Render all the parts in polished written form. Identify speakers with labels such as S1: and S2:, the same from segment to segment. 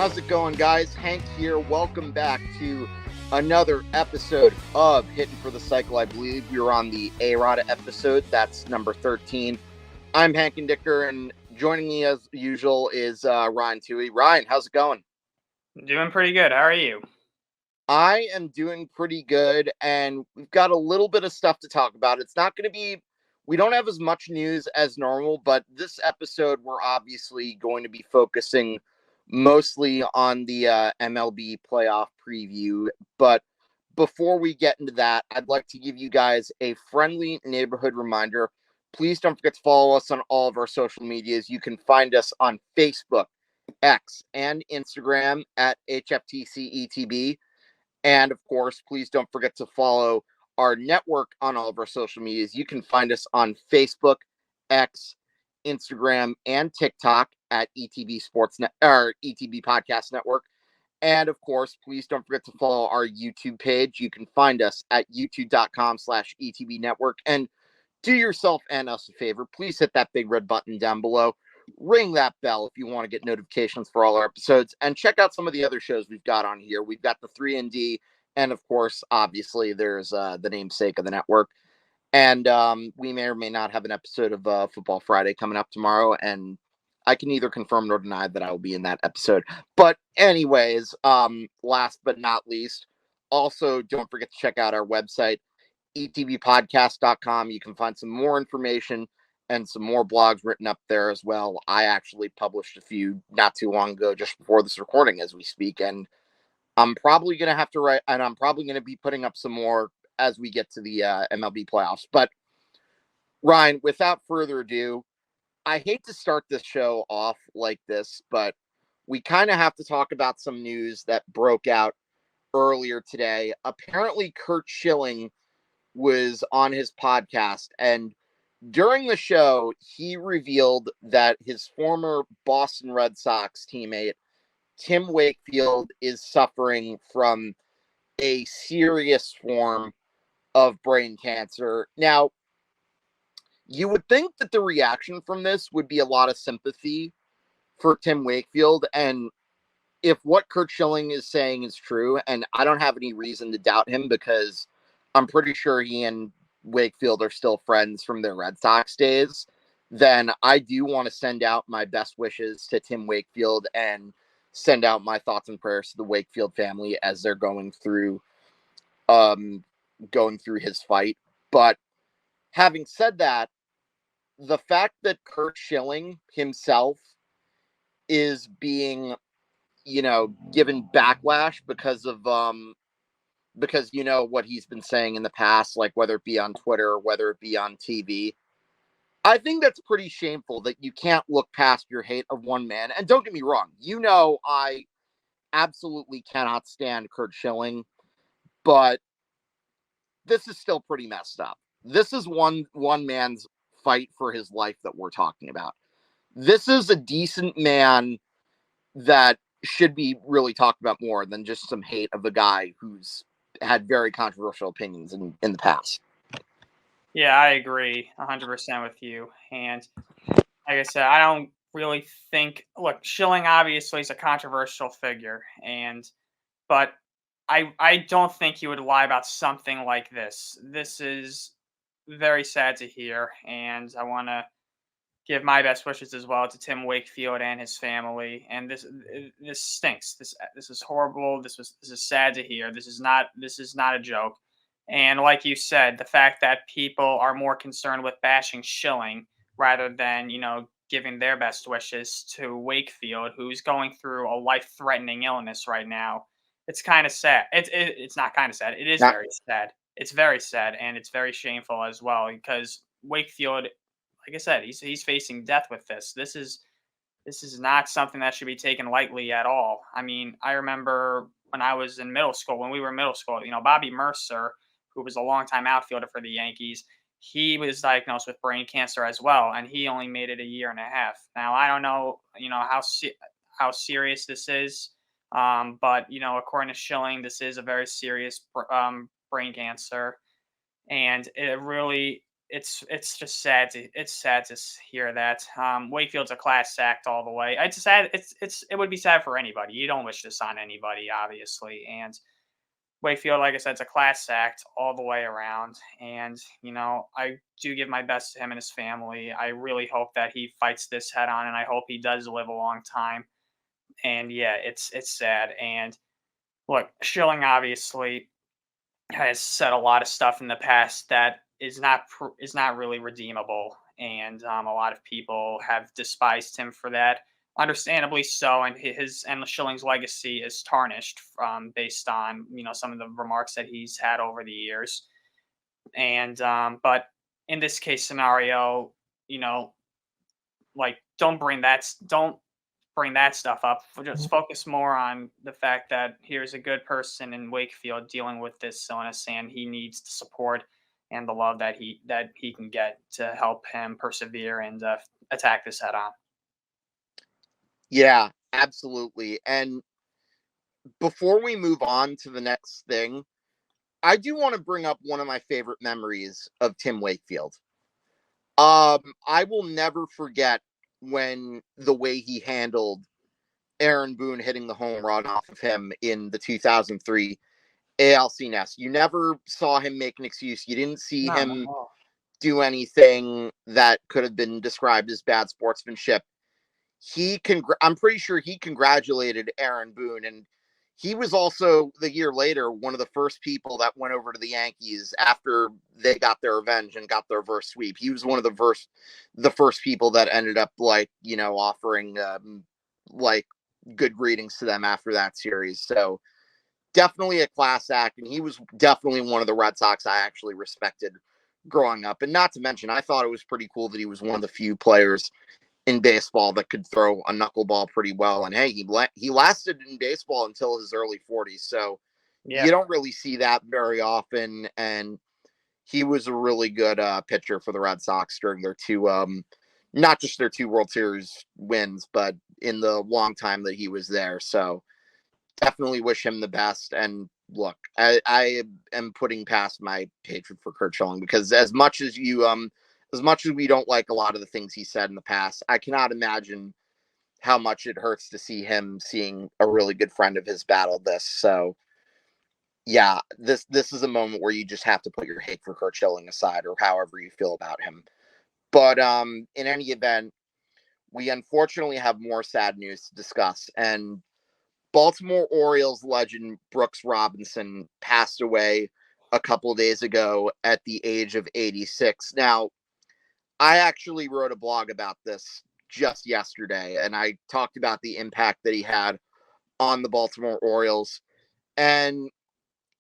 S1: How's it going, guys? Hank here. Welcome back to another episode of Hitting for the Cycle. I believe we were on the A-Rod episode. That's number 13. I'm Hank Indictor, and joining me as usual is Ryan Touhey. Ryan, how's it going?
S2: Doing pretty good. How are you?
S1: I am doing pretty good, and we've got a little bit of stuff to talk about. It's not going to be, we don't have as much news as normal, but this episode we're obviously going to be focusing mostly on the MLB Playoff Preview. But before we get into that, I'd like to give you guys a friendly neighborhood reminder. Please don't forget to follow us on all of our social medias. You can find us on Facebook, X, and Instagram at HFTC And of course, please don't forget to follow our network on all of our social medias. You can find us on Facebook, X, Instagram, and TikTok at ETB ETB Podcast Network. And of course, please don't forget to follow our YouTube page. You can find us at youtube.com/ETB Network. And do yourself and us a favor. Please hit that big red button down below. Ring that bell if you want to get notifications for all our episodes, and check out some of the other shows we've got on here. We've got the 3&D, and of course, obviously, there's the namesake of the network. And we may or may not have an episode of Football Friday coming up tomorrow, and I can neither confirm nor deny that I will be in that episode. But anyways, last but not least, also don't forget to check out our website, etbpodcast.com. You can find some more information and some more blogs written up there as well. I actually published a few not too long ago, just before this recording as we speak, and I'm probably going to have to write, and I'm probably going to be putting up some more as we get to the MLB playoffs. But Ryan, without further ado, I hate to start this show off like this, but we kind of have to talk about some news that broke out earlier today. Apparently, Curt Schilling was on his podcast, and during the show, he revealed that his former Boston Red Sox teammate, Tim Wakefield, is suffering from a serious form of brain cancer. Now, you would think that the reaction from this would be a lot of sympathy for Tim Wakefield. And if what Curt Schilling is saying is true, and I don't have any reason to doubt him because I'm pretty sure he and Wakefield are still friends from their Red Sox days, then I do want to send out my best wishes to Tim Wakefield and send out my thoughts and prayers to the Wakefield family as they're going through his fight. But having said that, the fact that Curt Schilling himself is being, given backlash because of what he's been saying in the past, like whether it be on Twitter or whether it be on TV. I think that's pretty shameful that you can't look past your hate of one man. And don't get me wrong, I absolutely cannot stand Curt Schilling, but this is still pretty messed up. This is one man's fight for his life that we're talking about. This is a decent man that should be really talked about more than just some hate of a guy who's had very controversial opinions in the past.
S2: Yeah, I agree 100% with you. And like I said, I don't really think, look, Schilling obviously is a controversial figure, but I don't think he would lie about something like this. This is very sad to hear, and I want to give my best wishes as well to Tim Wakefield and his family. And this stinks. This is horrible. This is sad to hear. This is not a joke. And like you said, the fact that people are more concerned with bashing Schilling rather than, giving their best wishes to Wakefield, who's going through a life-threatening illness right now. It's kind of sad. It's not kind of sad. It is very sad. It's very sad, and it's very shameful as well because Wakefield, like I said, he's facing death with this. This is not something that should be taken lightly at all. I mean, I remember when I was in middle school, when we were in middle school, Bobby Mercer, who was a longtime outfielder for the Yankees, he was diagnosed with brain cancer as well, and he only made it a year and a half. Now, I don't know, how serious this is, but according to Schilling, this is a very serious brain cancer, and it really it's just sad to hear that. Wakefield's a class act all the way. It's sad. It would be sad for anybody. You don't wish this on anybody, obviously. And Wakefield, like I said, it's a class act all the way around. And I do give my best to him and his family. I really hope that he fights this head on, and I hope he does live a long time. And yeah, it's sad. And look, Schilling obviously has said a lot of stuff in the past that is not really redeemable, and a lot of people have despised him for that, understandably so. And Schilling's legacy is tarnished based on some of the remarks that he's had over the years. And but in this case scenario, like don't bring that stuff up. Just focus more on the fact that here's a good person in Wakefield dealing with this illness, and he needs the support and the love that he can get to help him persevere and attack this head on.
S1: Yeah, absolutely. And before we move on to the next thing, I do want to bring up one of my favorite memories of Tim Wakefield. I will never forget when the way he handled Aaron Boone hitting the home run off of him in the 2003 ALC Nest. You never saw him make an excuse. You didn't see him do anything that could have been described as bad sportsmanship. I'm pretty sure he congratulated Aaron Boone, and he was also, the year later, one of the first people that went over to the Yankees after they got their revenge and got their reverse sweep. He was one of the first people that ended up offering good greetings to them after that series. So definitely a class act, and he was definitely one of the Red Sox I actually respected growing up. And not to mention, I thought it was pretty cool that he was one of the few players in baseball that could throw a knuckleball pretty well. And hey, he lasted in baseball until his early 40s. So you don't really see that very often. And he was a really good pitcher for the Red Sox during their not just their 2 World Series wins, but in the long time that he was there. So definitely wish him the best. And look, I am putting past my hatred for Curt Schilling, because as much as we don't like a lot of the things he said in the past, I cannot imagine how much it hurts to see him seeing a really good friend of his battle this. So yeah, this is a moment where you just have to put your hate for Curt Schilling aside, or however you feel about him. But in any event, we unfortunately have more sad news to discuss. And Baltimore Orioles legend Brooks Robinson passed away a couple of days ago at the age of 86. Now, I actually wrote a blog about this just yesterday, and I talked about the impact that he had on the Baltimore Orioles. And,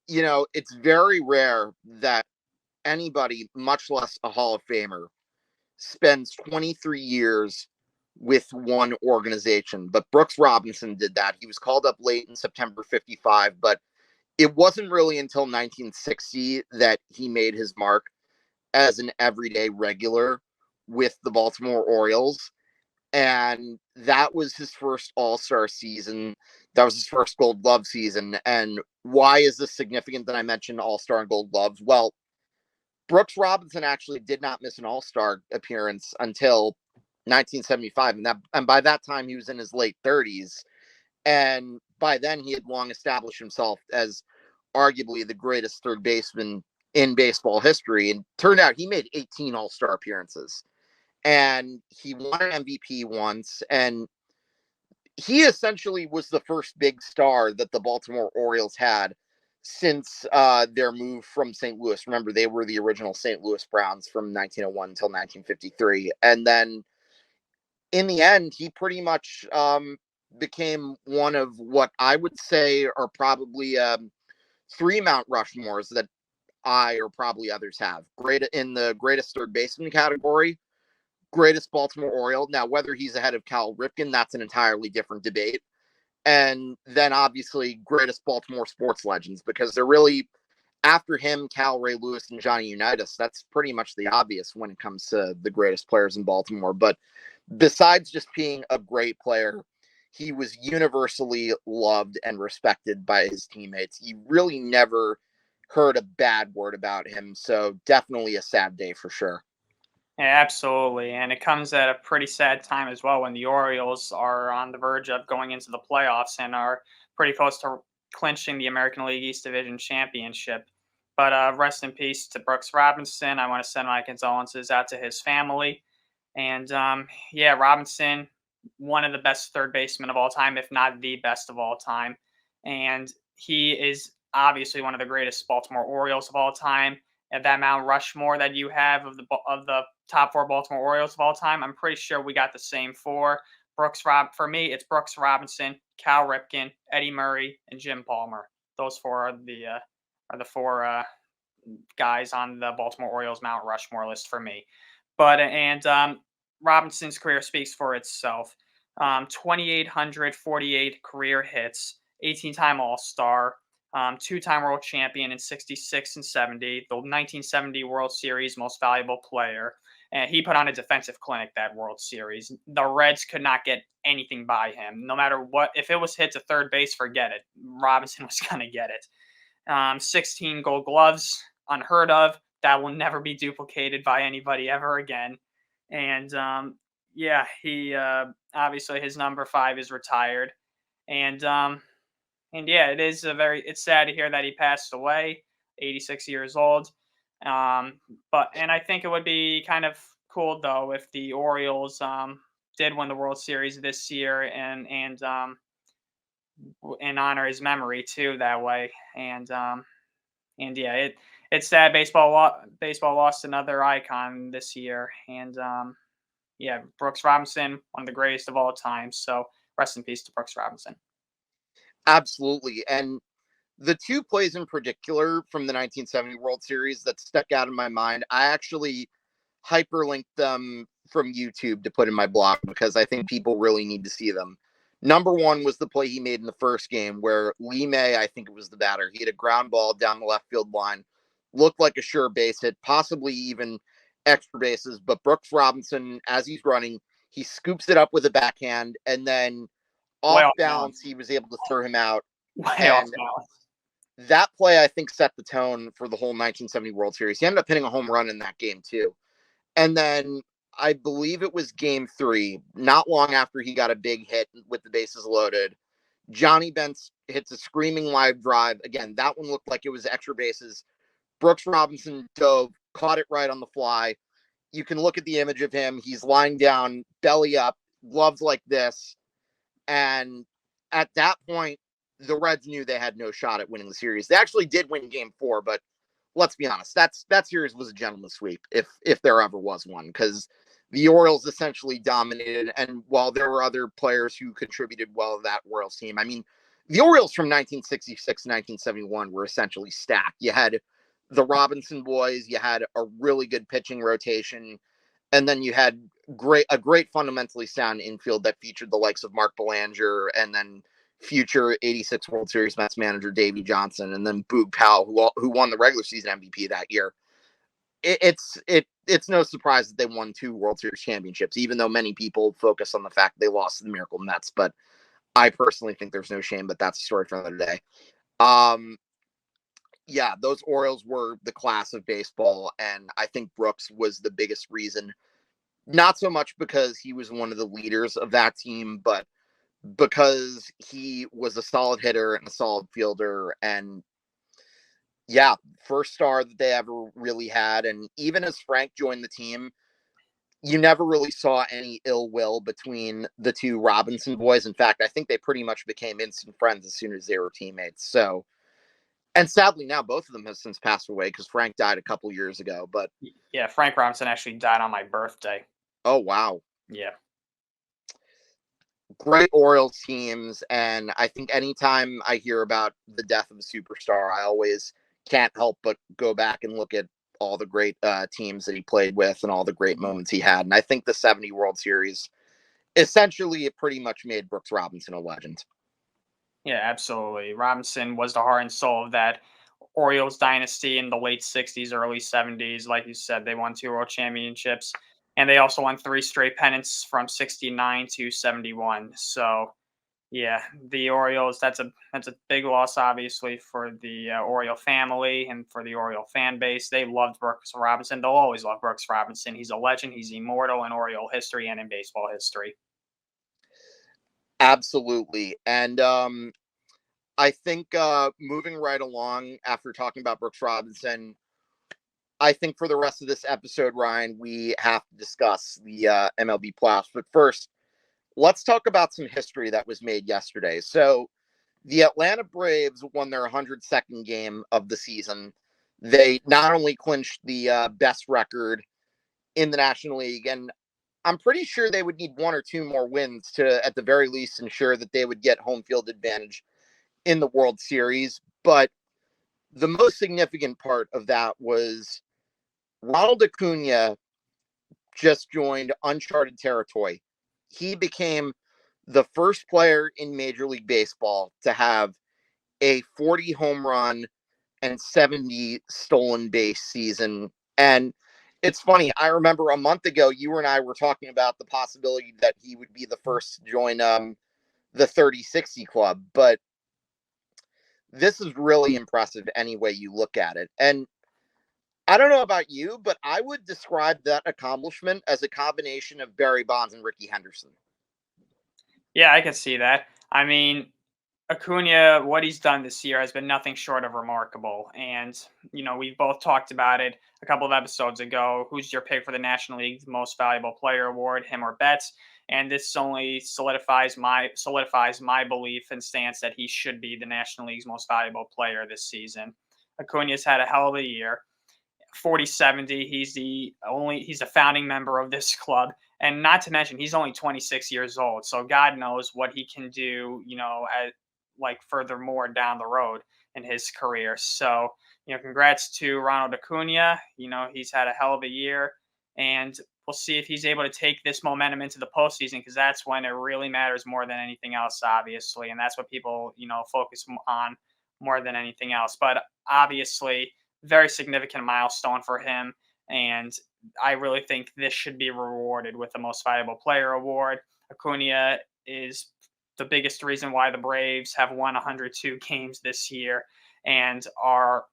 S1: it's very rare that anybody, much less a Hall of Famer, spends 23 years with one organization. But Brooks Robinson did that. He was called up late in September 55, but it wasn't really until 1960 that he made his mark as an everyday regular with the Baltimore Orioles. And that was his first All-Star season. That was his first Gold Glove season. And why is this significant that I mentioned All-Star and Gold Gloves? Well, Brooks Robinson actually did not miss an All-Star appearance until 1975. And by that time, he was in his late 30s. And by then, he had long established himself as arguably the greatest third baseman in baseball history. And turned out he made 18 All-Star appearances. And he won an MVP once. And he essentially was the first big star that the Baltimore Orioles had since their move from St. Louis. Remember, they were the original St. Louis Browns from 1901 until 1953. And then in the end, he pretty much became one of what I would say are probably 3 Mount Rushmores that I or probably others have. Great in the greatest third baseman category, greatest Baltimore Oriole. Now, whether he's ahead of Cal Ripken, that's an entirely different debate. And then obviously greatest Baltimore sports legends, because they're really, after him, Cal, Ray Lewis, and Johnny Unitas, that's pretty much the obvious when it comes to the greatest players in Baltimore. But besides just being a great player, he was universally loved and respected by his teammates. He really never heard a bad word about him. So definitely a sad day for sure.
S2: Yeah, absolutely. And it comes at a pretty sad time as well when the Orioles are on the verge of going into the playoffs and are pretty close to clinching the American League East Division championship. But rest in peace to Brooks Robinson. I want to send my condolences out to his family. And yeah, Robinson, one of the best third basemen of all time, if not the best of all time. And he is obviously one of the greatest Baltimore Orioles of all time. At that Mount Rushmore that you have of the top 4 Baltimore Orioles of all time, I'm pretty sure we got the same 4. For me, it's Brooks Robinson, Cal Ripken, Eddie Murray, and Jim Palmer. Those 4 are the 4 guys on the Baltimore Orioles Mount Rushmore list for me. But Robinson's career speaks for itself. 2,848 career hits, 18-time All-Star, 2-time world champion in 66 and 70, the 1970 World Series most valuable player. And he put on a defensive clinic that World Series. The Reds could not get anything by him. No matter what, if it was hit to third base, forget it. Robinson was going to get it. 16 gold gloves, unheard of. That will never be duplicated by anybody ever again. And yeah, he obviously his number 5 is retired. And yeah, it's sad to hear that he passed away, 86 years old. But I think it would be kind of cool though if the Orioles did win the World Series this year and honor his memory too that way. And yeah, it's sad. Baseball lost another icon this year, and yeah, Brooks Robinson, one of the greatest of all time. So rest in peace to Brooks Robinson.
S1: Absolutely. And the 2 plays in particular from the 1970 World Series that stuck out in my mind, I actually hyperlinked them from YouTube to put in my blog because I think people really need to see them. Number 1 was the play he made in the first game where Lee May, I think it was the batter, he had a ground ball down the left field line, looked like a sure base hit, possibly even extra bases, but Brooks Robinson, as he's running, he scoops it up with a backhand, and then off balance, he was able to throw him out.
S2: Way off balance.
S1: That play, I think, set the tone for the whole 1970 World Series. He ended up hitting a home run in that game, too. And then I believe it was game 3, not long after he got a big hit with the bases loaded. Johnny Bench hits a screaming live drive. Again, that one looked like it was extra bases. Brooks Robinson dove, caught it right on the fly. You can look at the image of him. He's lying down, belly up, gloves like this. And at that point, the Reds knew they had no shot at winning the series. They actually did win game 4, but let's be honest, that series was a gentleman's sweep if there ever was one, because the Orioles essentially dominated. And while there were other players who contributed well to that Orioles team, I mean, the Orioles from 1966 to 1971 were essentially stacked. You had the Robinson boys, you had a really good pitching rotation, and then you had a great fundamentally sound infield that featured the likes of Mark Belanger and then future 86 World Series Mets manager Davey Johnson, and then Boog Powell, who won the regular season MVP that year. It's no surprise that they won 2 World Series championships, even though many people focus on the fact they lost to the Miracle Mets. But I personally think there's no shame, but that's a story for another day. Yeah, those Orioles were the class of baseball, and I think Brooks was the biggest reason. Not so much because he was one of the leaders of that team, but because he was a solid hitter and a solid fielder. And yeah, first star that they ever really had. And even as Frank joined the team, you never really saw any ill will between the 2 Robinson boys. In fact, I think they pretty much became instant friends as soon as they were teammates. So, and sadly now both of them have since passed away because Frank died a couple years ago. But
S2: yeah, Frank Robinson actually died on my birthday.
S1: Oh, wow.
S2: Yeah.
S1: Great Orioles teams, and I think anytime I hear about the death of a superstar, I always can't help but go back and look at all the great teams that he played with and all the great moments he had. And I think the 70 World Series, essentially, it pretty much made Brooks Robinson a legend.
S2: Yeah, absolutely. Robinson was the heart and soul of that Orioles dynasty in the late 60s, early 70s. Like you said, they won 2 world championships, and they also won 3 straight pennants from 69 to 71. So, Yeah, the Orioles. That's a big loss, obviously, for the Oriole family and for the Oriole fan base. They loved Brooks Robinson. They'll always love Brooks Robinson. He's a legend. He's immortal in Oriole history and in baseball history.
S1: Absolutely. And I think moving right along after talking about Brooks Robinson, I think for the rest of this episode, Ryan, we have to discuss the MLB playoffs. But first, let's talk about some history that was made yesterday. So the Atlanta Braves won their 102nd game of the season. They not only clinched the best record in the National League, and I'm pretty sure they would need one or two more wins to, at the very least, ensure that they would get home field advantage in the World Series. But the most significant part of that was Ronald Acuna just joined uncharted territory. He became the first player in Major League Baseball to have a 40 home run and 70 stolen base season. And it's funny, I remember a month ago, you and I were talking about the possibility that he would be the first to join the 30-60 club. But this is really impressive any way you look at it. And I don't know about you, but I would describe that accomplishment as a combination of Barry Bonds and Ricky Henderson.
S2: Yeah, I can see that. I mean, Acuna, what he's done this year has been nothing short of remarkable. And, we've both talked about it a couple of episodes ago. Who's your pick for the National League's Most Valuable Player award, him or Betts? And this only solidifies my belief and stance that he should be the National League's Most Valuable Player this season. Acuna's had a hell of a year. 40-70. He's the founding member of this club. And not to mention, he's only 26 years old. So God knows what he can do, furthermore down the road in his career. So, congrats to Ronald Acuna. He's had a hell of a year. And we'll see if he's able to take this momentum into the postseason, because that's when it really matters more than anything else, obviously. And that's what people, focus on more than anything else. But obviously, very significant milestone for him. And I really think this should be rewarded with the Most Valuable Player award. Acuna is the biggest reason why the Braves have won 102 games this year and are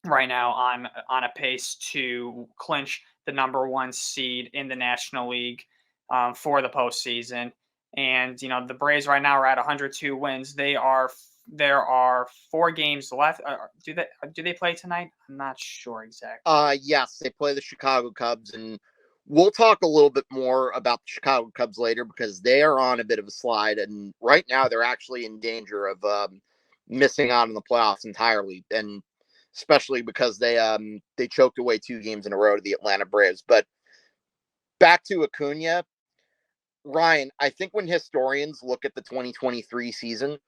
S2: right now on a pace to clinch the number one seed in the National League for the postseason. And the Braves right now are at 102 wins. There are 4 games left. Do they play tonight? I'm not sure exactly.
S1: Yes, they play the Chicago Cubs, and we'll talk a little bit more about the Chicago Cubs later because they are on a bit of a slide, and right now they're actually in danger of missing out on the playoffs entirely, and especially because they choked away 2 games in a row to the Atlanta Braves. But back to Acuna, Ryan, I think when historians look at the 2023 season,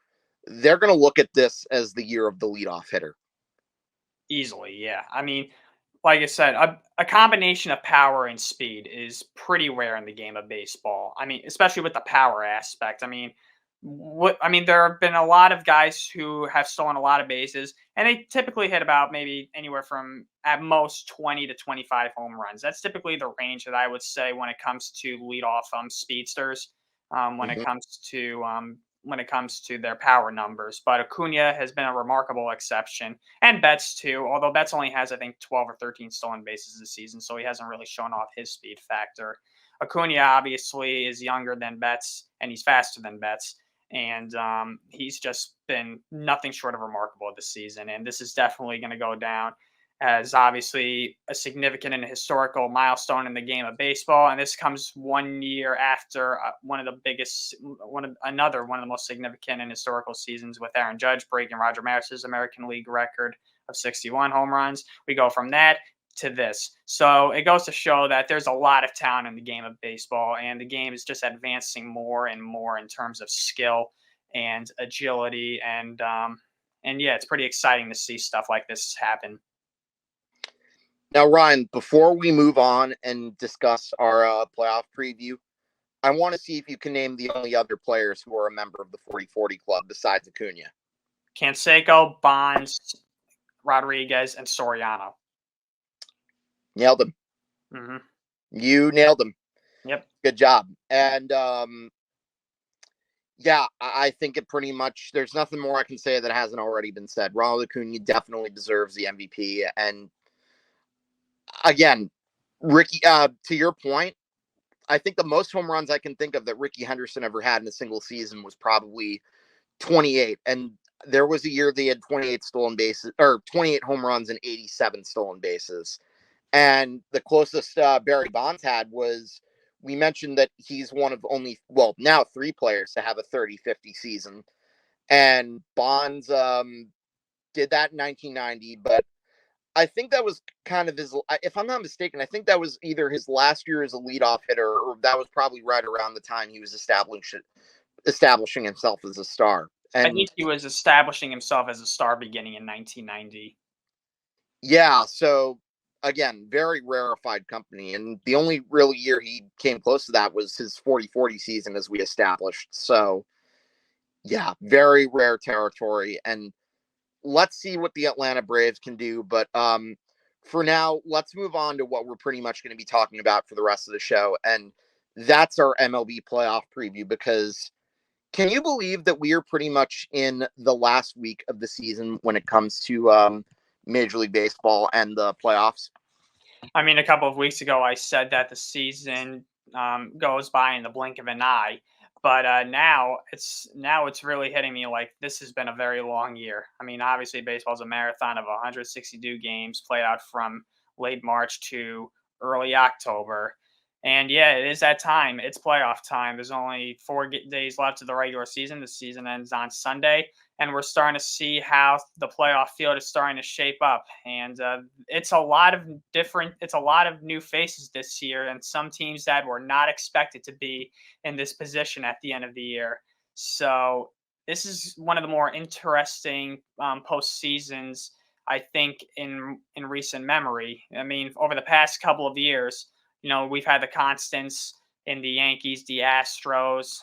S1: they're going to look at this as the year of the leadoff hitter.
S2: Easily, yeah. I mean, like I said, a combination of power and speed is pretty rare in the game of baseball. I mean, especially with the power aspect. There have been a lot of guys who have stolen a lot of bases, and they typically hit about maybe anywhere from at most 20 to 25 home runs. That's typically the range that I would say when it comes to leadoff speedsters. When it comes to their power numbers, but Acuna has been a remarkable exception, and Betts too. Although Betts only has, I think, 12 or 13 stolen bases this season, so he hasn't really shown off his speed factor. Acuna obviously is younger than Betts, and he's faster than Betts, and he's just been nothing short of remarkable this season. And this is definitely going to go down as obviously a significant and historical milestone in the game of baseball. And this comes 1 year after one of the most significant and historical seasons with Aaron Judge breaking Roger Maris's American League record of 61 home runs. We go from that to this. So it goes to show that there's a lot of talent in the game of baseball, and the game is just advancing more and more in terms of skill and agility. And yeah, it's pretty exciting to see stuff like this happen.
S1: Now, Ryan, before we move on and discuss our playoff preview, I want to see if you can name the only other players who are a member of the 40-40 club besides Acuna.
S2: Canseco, Bonds, Rodriguez, and Soriano.
S1: Nailed them.
S2: Mm-hmm.
S1: You nailed them.
S2: Yep.
S1: Good job. And Yeah, I think it pretty much, there's nothing more I can say that hasn't already been said. Ronald Acuna definitely deserves the MVP. And again, Ricky, to your point, I think the most home runs I can think of that Ricky Henderson ever had in a single season was probably 28. And there was a year they had 28 stolen bases, or 28 home runs and 87 stolen bases. And the closest Barry Bonds had was, we mentioned that he's one of only, well, now 3 players to have a 30-50 season. And Bonds did that in 1990, but I think that was kind of his, if I'm not mistaken, I think that was either his last year as a leadoff hitter, or that was probably right around the time he was establishing himself as a star.
S2: I think
S1: And
S2: he was establishing himself as a star beginning in 1990.
S1: yeah, so again, very rarefied company. And the only real year he came close to that was his 40-40 season, as we established. So yeah, very rare territory. And let's see what the Atlanta Braves can do. But for now, let's move on to what we're pretty much going to be talking about for the rest of the show. And that's our MLB playoff preview, because can you believe that we are pretty much in the last week of the season when it comes to Major League Baseball and the playoffs?
S2: I mean, a couple of weeks ago, I said that the season goes by in the blink of an eye, but now it's really hitting me like this has been a very long year. I mean, obviously, baseball is a marathon of 162 games played out from late March to early October, and yeah, it is that time. It's playoff time. There's only 4 days left of the regular season. The season ends on Sunday, and we're starting to see how the playoff field is starting to shape up. And it's a lot of new faces this year, and some teams that were not expected to be in this position at the end of the year. So this is one of the more interesting postseasons, I think, in recent memory. I mean, over the past couple of years, we've had the constants in the Yankees, the Astros,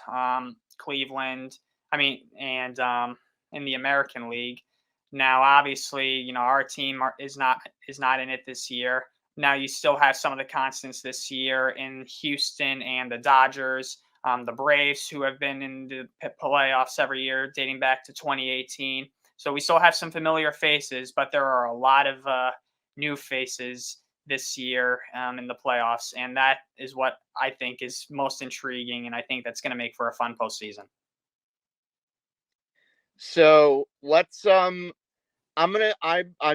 S2: Cleveland. I mean, and in the American League. Now, obviously, our team is not in it this year. Now, you still have some of the constants this year in Houston and the Dodgers, the Braves, who have been in the playoffs every year, dating back to 2018. So we still have some familiar faces, but there are a lot of new faces this year in the playoffs, and that is what I think is most intriguing, and I think that's going to make for a fun postseason.
S1: So let's I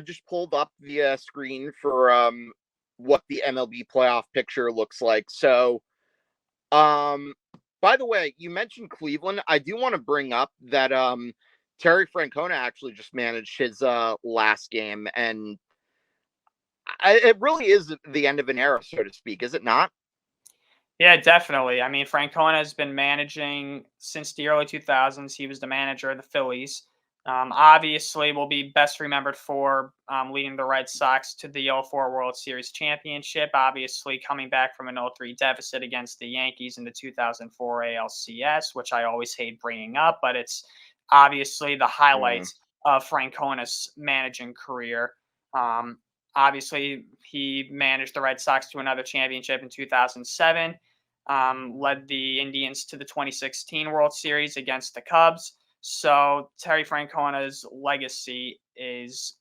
S1: just pulled up the screen for what the MLB playoff picture looks like. So by the way, you mentioned Cleveland. I do want to bring up that Terry Francona actually just managed his last game, and it really is the end of an era, so to speak, is it not?
S2: Yeah, definitely. I mean, Francona has been managing since the early 2000s. He was the manager of the Phillies. Obviously, will be best remembered for leading the Red Sox to the 04 World Series championship. Obviously, coming back from an 0-3 deficit against the Yankees in the 2004 ALCS, which I always hate bringing up, but it's obviously the highlight of Francona's managing career. Obviously, he managed the Red Sox to another championship in 2007, led the Indians to the 2016 World Series against the Cubs. So Terry Francona's legacy is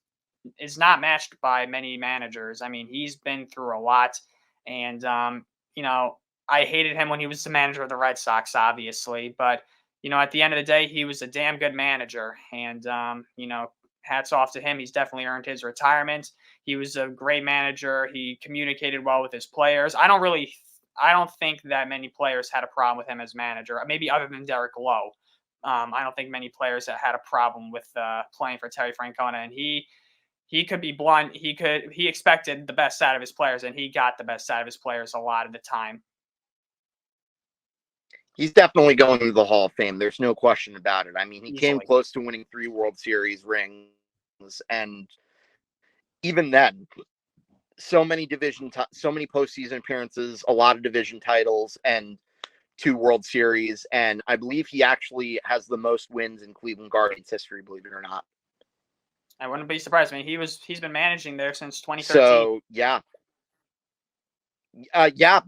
S2: not matched by many managers. I mean, he's been through a lot, and I hated him when he was the manager of the Red Sox, obviously, but at the end of the day, he was a damn good manager, and hats off to him. He's definitely earned his retirement. He was a great manager. He communicated well with his players. I don't think that many players had a problem with him as manager, maybe other than Derek Lowe. I don't think many players that had a problem with playing for Terry Francona, and he could be blunt. He expected the best out of his players, and he got the best out of his players a lot of the time.
S1: He's definitely going to the Hall of Fame. There's no question about it. I mean, he came
S2: Easily.
S1: close to winning 3 World Series rings, and even then, so many postseason appearances, a lot of division titles, and 2 World Series. And I believe he actually has the most wins in Cleveland Guardians history, believe it or not.
S2: I wouldn't be surprised. I mean, he's been managing there since 2013.
S1: So yeah,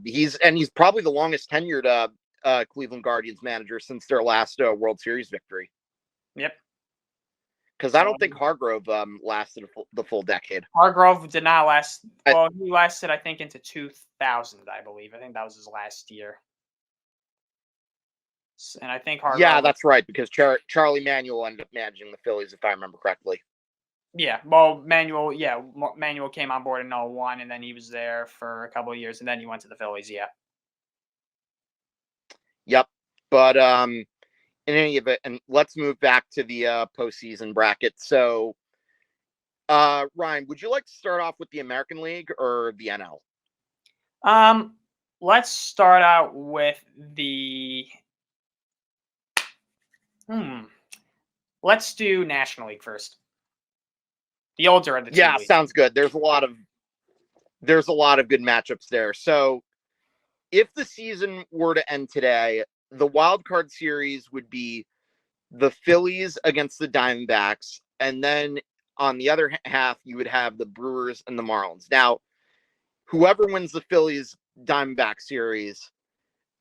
S1: he's probably the longest tenured Cleveland Guardians manager since their last World Series victory.
S2: Yep.
S1: Because I don't think Hargrove lasted the full decade.
S2: Hargrove did not last. Well, he lasted, I think, into 2000, I believe. I think that was his last year. And I think Hargrove.
S1: Yeah, that's right, because Charlie Manuel ended up managing the Phillies, if I remember correctly.
S2: Yeah, well, Manuel came on board in 2001, and then he was there for a couple of years, and then he went to the Phillies, yeah.
S1: Yep. But in any event, and let's move back to the postseason bracket. So, Ryan, would you like to start off with the American League or the NL?
S2: Let's start out with the. Let's do National League first. The older of the two.
S1: Yeah,
S2: leagues.
S1: Sounds good. There's a lot of good matchups there. So, if the season were to end today, the wild card series would be the Phillies against the Diamondbacks, and then on the other half, you would have the Brewers and the Marlins. Now, whoever wins the Phillies Diamondback series,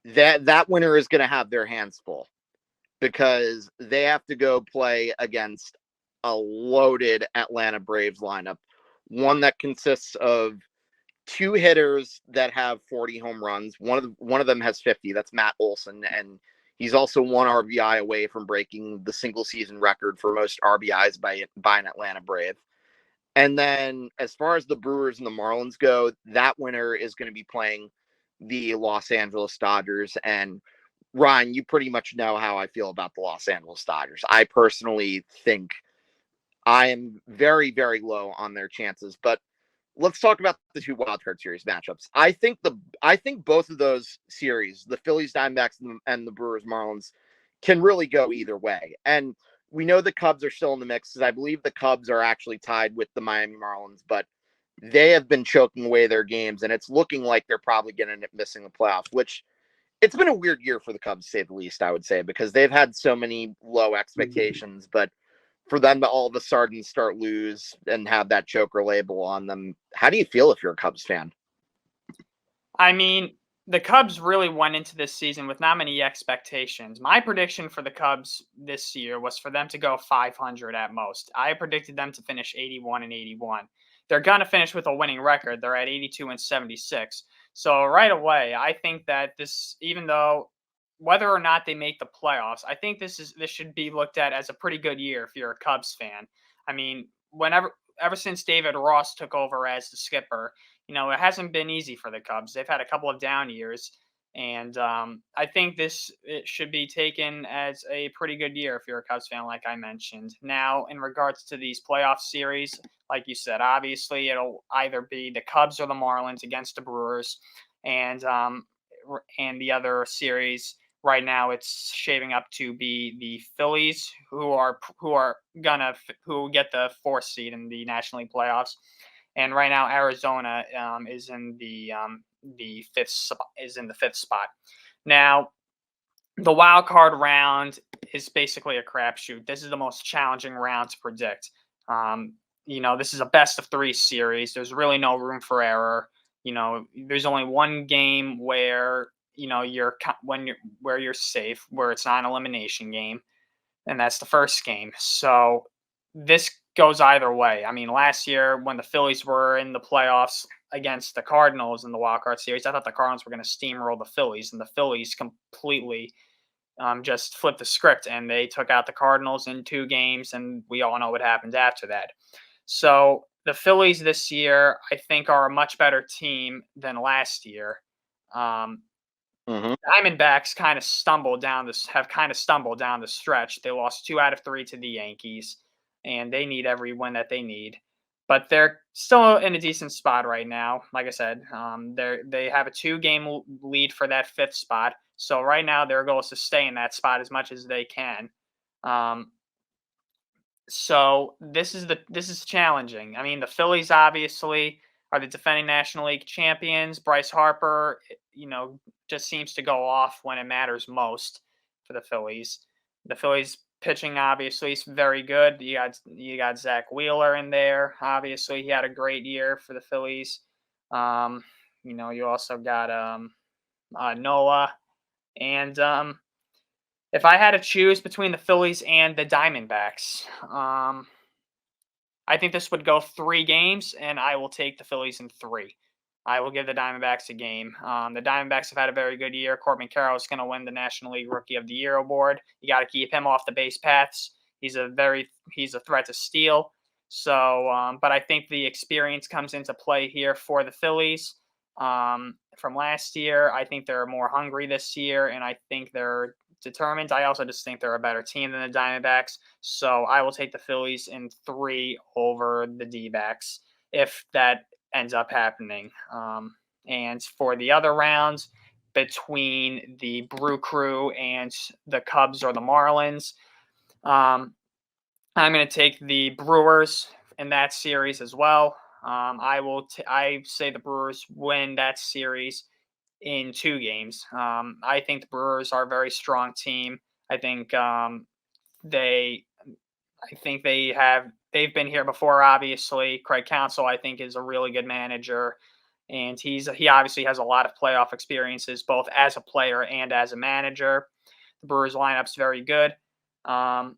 S1: that winner is going to have their hands full because they have to go play against a loaded Atlanta Braves lineup, one that consists of two hitters that have 40 home runs. One of them has 50. That's Matt Olson, and he's also one RBI away from breaking the single season record for most RBIs by an Atlanta Brave. And then as far as the Brewers and the Marlins go, that winner is going to be playing the Los Angeles Dodgers. And Ryan, you pretty much know how I feel about the Los Angeles Dodgers. I personally think I am very, very low on their chances, but let's talk about the two wildcard series matchups. I think both of those series, the Phillies Diamondbacks and the Brewers Marlins, can really go either way. And we know the Cubs are still in the mix, because I believe the Cubs are actually tied with the Miami Marlins, but they have been choking away their games, and it's looking like they're probably going to end up missing the playoffs, which it's been a weird year for the Cubs, to say the least, I would say, because they've had so many low expectations, but for them to all of a sudden start lose and have that choker label on them, how do you feel if you're a Cubs fan?
S2: I mean, the Cubs really went into this season with not many expectations. My prediction for the Cubs this year was for them to go 500 at most. I predicted them to finish 81-81. They're going to finish with a winning record. They're at 82-76. So right away, I think that this, even though whether or not they make the playoffs, I think this should be looked at as a pretty good year if you're a Cubs fan. I mean, ever since David Ross took over as the skipper, it hasn't been easy for the Cubs. They've had a couple of down years, and I think it should be taken as a pretty good year if you're a Cubs fan, like I mentioned. Now, in regards to these playoff series, like you said, obviously it'll either be the Cubs or the Marlins against the Brewers, and the other series right now it's shaping up to be the Phillies who get the fourth seed in the National League playoffs. And right now, Arizona is in the fifth spot. Now, the wild card round is basically a crapshoot. This is the most challenging round to predict. This is a best of three series. There's really no room for error. There's only one game where you're safe, where it's not an elimination game, and that's the first game. So this goes either way. I mean, last year when the Phillies were in the playoffs against the Cardinals in the wild card series, I thought the Cardinals were going to steamroll the Phillies, and the Phillies completely just flipped the script, and they took out the Cardinals in 2 games, and we all know what happened after that. So the Phillies this year, I think, are a much better team than last year. Diamondbacks have kind of stumbled down the stretch. They lost 2 out of 3 to the Yankees, and they need every win that they need. But they're still in a decent spot right now. Like I said, they have a 2-game lead for that 5th spot. So right now their goal is to stay in that spot as much as they can. So this is challenging. I mean, the Phillies obviously are the defending National League champions. Bryce Harper, just seems to go off when it matters most for the Phillies. The Phillies pitching obviously is very good. You got Zach Wheeler in there. Obviously, he had a great year for the Phillies. You also got Noah. And if I had to choose between the Phillies and the Diamondbacks, I think this would go 3 games, and I will take the Phillies in 3. I will give the Diamondbacks a game. The Diamondbacks have had a very good year. Corbin Carroll is going to win the National League Rookie of the Year award. You got to keep him off the base paths. He's a threat to steal. So, but I think the experience comes into play here for the Phillies. From last year, I think they're more hungry this year, and I think they're determined. I also just think they're a better team than the Diamondbacks. So I will take the Phillies in 3 over the D-backs if that ends up happening. And for the other rounds between the Brew Crew and the Cubs or the Marlins, I'm going to take the Brewers in that series as well. I say the Brewers win that series in 2 games. I think the Brewers are a very strong team. I think they've been here before. Obviously, Craig Counsell I think is a really good manager, and he obviously has a lot of playoff experiences both as a player and as a manager. The Brewers lineup's very good, and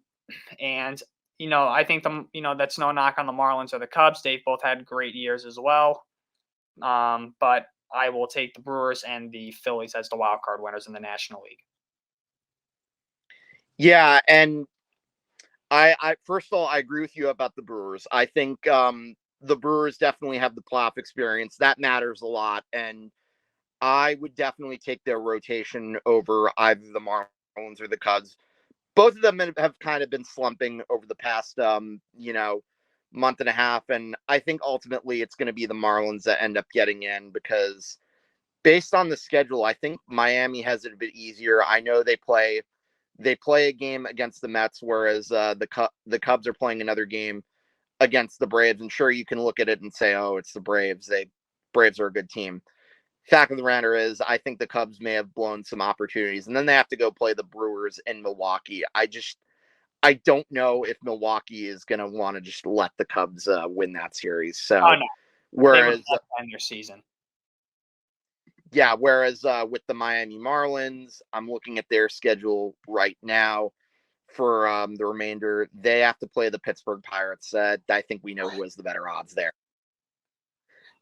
S2: I think that's no knock on the Marlins or the Cubs. They've both had great years as well, but I will take the Brewers and the Phillies as the wild card winners in the National League.
S1: Yeah, and I first of all, I agree with you about the Brewers. I think the Brewers definitely have the playoff experience. That matters a lot, and I would definitely take their rotation over either the Marlins or the Cubs. Both of them have kind of been slumping over the past, month and a half, and I think ultimately it's going to be the Marlins that end up getting in because based on the schedule, I think Miami has it a bit easier. I know they play a game against the Mets, whereas the Cubs are playing another game against the Braves. And sure, you can look at it and say, "Oh, it's the Braves. Braves are a good team." Fact of the matter is, I think the Cubs may have blown some opportunities, and then they have to go play the Brewers in Milwaukee. I don't know if Milwaukee is going to want to just let the Cubs win that series. So,
S2: no.
S1: whereas
S2: they would end their season.
S1: Yeah, whereas with the Miami Marlins, I'm looking at their schedule right now for the remainder. They have to play the Pittsburgh Pirates. I think we know who has the better odds there.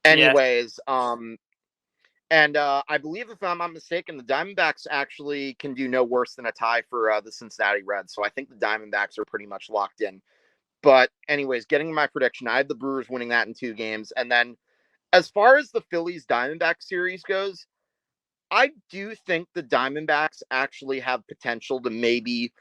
S1: Anyways, and I believe, if I'm not mistaken, the Diamondbacks actually can do no worse than a tie for the Cincinnati Reds. So I think the Diamondbacks are pretty much locked in. But anyways, getting my prediction, I have the Brewers winning that in 2 games. And then as far as the Phillies-Diamondbacks series goes, I do think the Diamondbacks actually have potential to maybe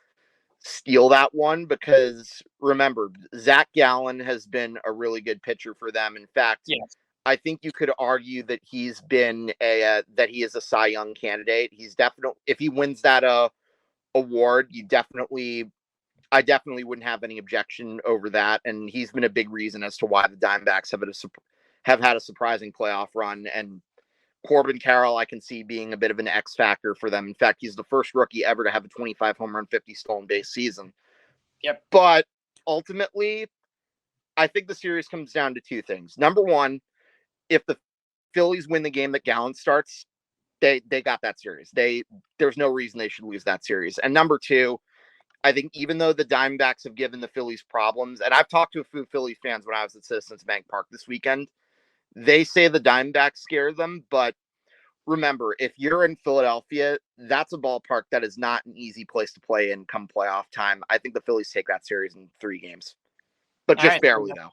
S1: steal that one because, remember, Zach Gallen has been a really good pitcher for them. In fact,
S2: yes.
S1: I think you could argue that he's been that he is a Cy Young candidate. He's definitely, if he wins that award, I definitely wouldn't have any objection over that. And he's been a big reason as to why the Diamondbacks have had a surprising playoff run. And Corbin Carroll, I can see being a bit of an X factor for them. In fact, he's the first rookie ever to have a 25 home run, 50 stolen base season.
S2: Yep.
S1: But ultimately, I think the series comes down to 2 things. Number one, if the Phillies win the game that Gallen starts, they got that series. There's no reason they should lose that series. And number 2, I think even though the Diamondbacks have given the Phillies problems, and I've talked to a few Phillies fans when I was at Citizens Bank Park this weekend, they say the Diamondbacks scare them. But remember, if you're in Philadelphia, that's a ballpark that is not an easy place to play in come playoff time. I think the Phillies take that series in 3 games, but just barely, though.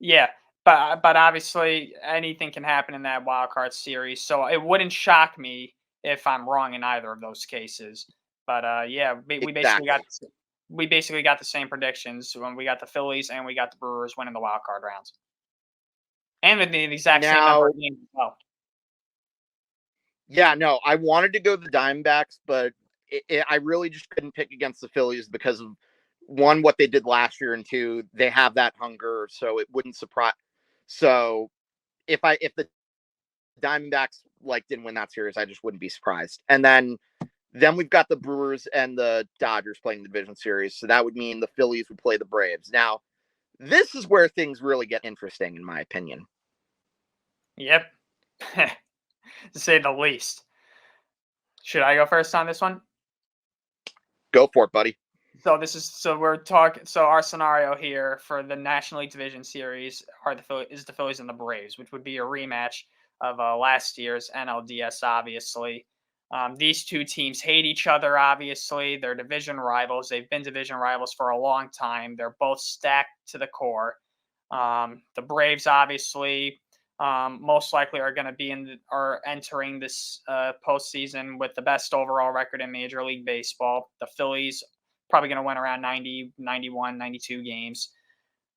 S2: Yeah. But obviously anything can happen in that wild card series, so it wouldn't shock me if I'm wrong in either of those cases. But we basically got the same predictions when we got the Phillies and we got the Brewers winning the wild card rounds, and with the exact same number of games as well.
S1: Yeah, no, I wanted to go the Diamondbacks, but I really just couldn't pick against the Phillies because of 1, what they did last year, and 2, they have that hunger, so it wouldn't surprise. So if the Diamondbacks didn't win that series, I just wouldn't be surprised. And then we've got the Brewers and the Dodgers playing the division series, so that would mean the Phillies would play the Braves. Now, this is where things really get interesting, in my opinion.
S2: Yep, to say the least. Should I go first on this one?
S1: Go for it, buddy.
S2: So our scenario here for the National League Division Series is the Phillies and the Braves, which would be a rematch of last year's NLDS, obviously. These two teams hate each other, obviously. They're division rivals. They've been division rivals for a long time. They're both stacked to the core. The Braves, obviously, most likely are going to be are entering this postseason with the best overall record in Major League Baseball. The Phillies probably going to win around 90, 91, 92 games.